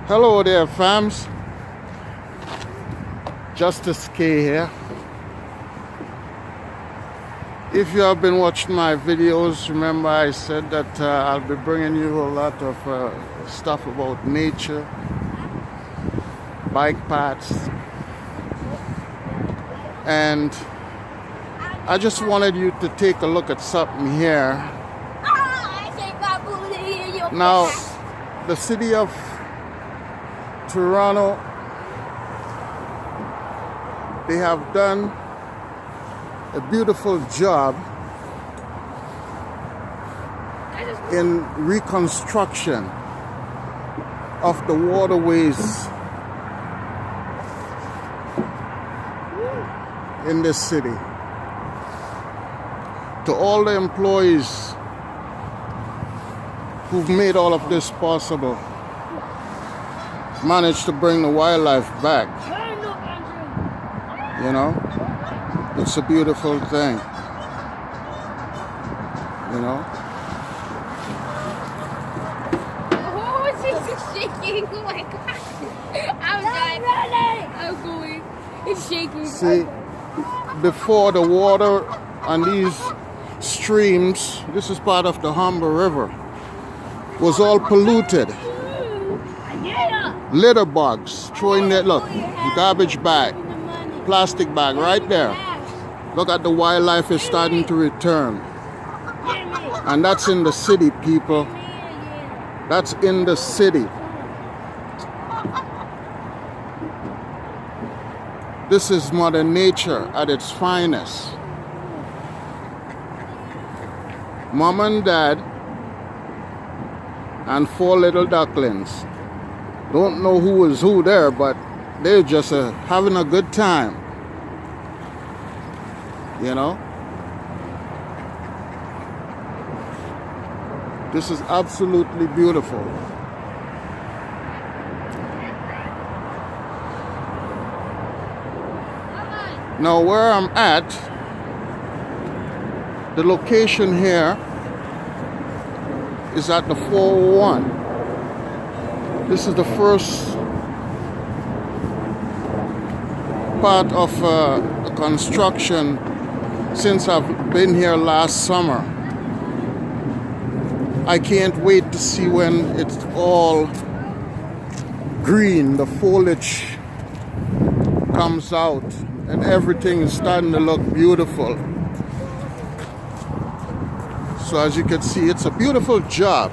Hello there, fams. Justice K here. If you have been watching my videos, remember I said that I'll be bringing you a lot of stuff about nature, bike paths, and I just wanted you to take a look at something here. Now, the city of Toronto, they have done a beautiful job in reconstruction of the waterways in this city. To all the employees who've made all of this possible, managed to bring the wildlife back. You know, it's a beautiful thing. You know. Oh, it's shaking! Oh my god! I'm dying. I'm going. It's shaking. See, before the water on these streams, this is part of the Humber River, was all polluted. Litter bugs, throwing that, look, garbage bag, plastic bag right there. Look at the wildlife is starting to return. And that's in the city, people. That's in the city. This is Mother Nature at its finest. Mom and Dad and 4 little ducklings. Don't know who is who there, but they're just having a good time. You know? This is absolutely beautiful. Now where I'm at, the location here is at the 401. This is the first part of the construction since I've been here last summer. I can't wait to see when it's all green, the foliage comes out and everything is starting to look beautiful. So as you can see, it's a beautiful job.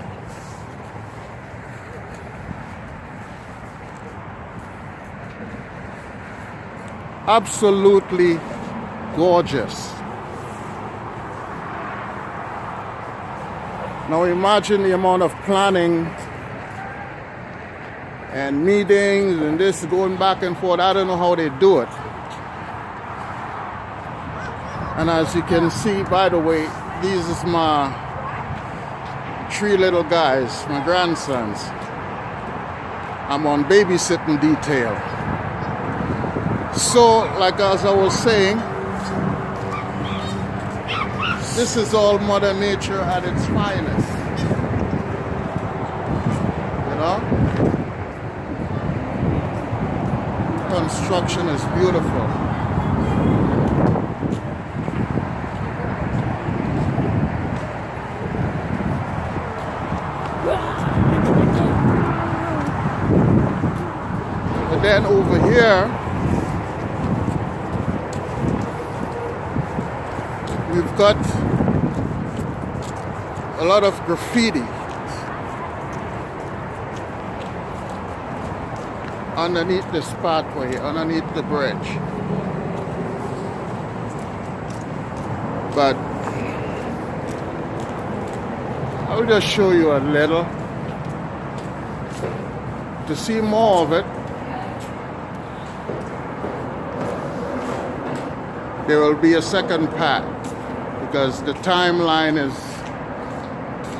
Absolutely gorgeous. Now imagine the amount of planning and meetings and this going back and forth. I don't know how they do it. And as you can see, by the way, these is my 3 little guys, my grandsons. I'm on babysitting detail. So, like as I was saying, this is all Mother Nature at its finest. You know? Construction is beautiful. And then over here, we've got a lot of graffiti underneath this pathway, underneath the bridge. But I'll just show you a little. To see more of it, there will be a second part because the timeline is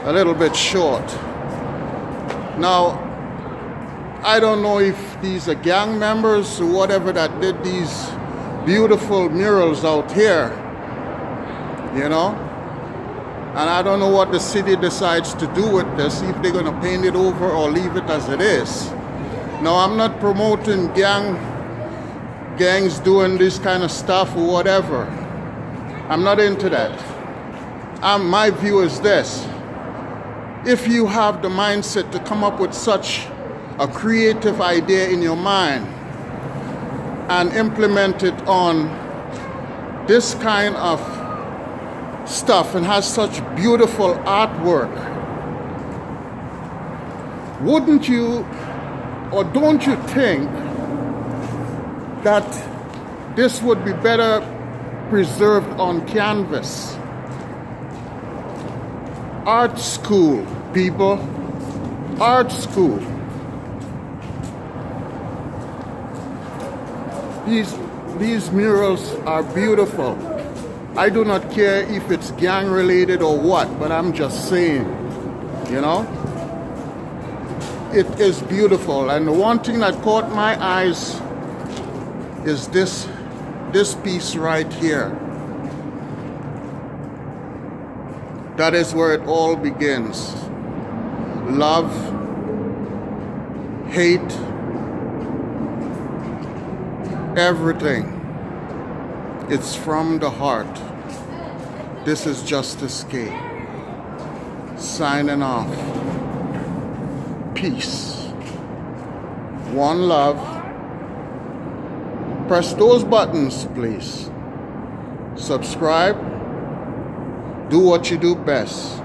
a little bit short. Now, I don't know if these are gang members or whatever that did these beautiful murals out here, you know? And I don't know what the city decides to do with this, if they're gonna paint it over or leave it as it is. No, I'm not promoting gangs doing this kind of stuff or whatever. I'm not into that. My view is this. If you have the mindset to come up with such a creative idea in your mind and implement it on this kind of stuff and has such beautiful artwork, wouldn't you, or don't you think that this would be better preserved on canvas? Art school, people. Art school. These murals are beautiful. I do not care if it's gang related or what, but I'm just saying, you know? It is beautiful. And the one thing that caught my eyes is this piece right here. That is where it all begins. Love, hate, everything. It's from the heart. This is Justice K. Signing off. Peace. One love. Press those buttons, please. Subscribe. Do what you do best.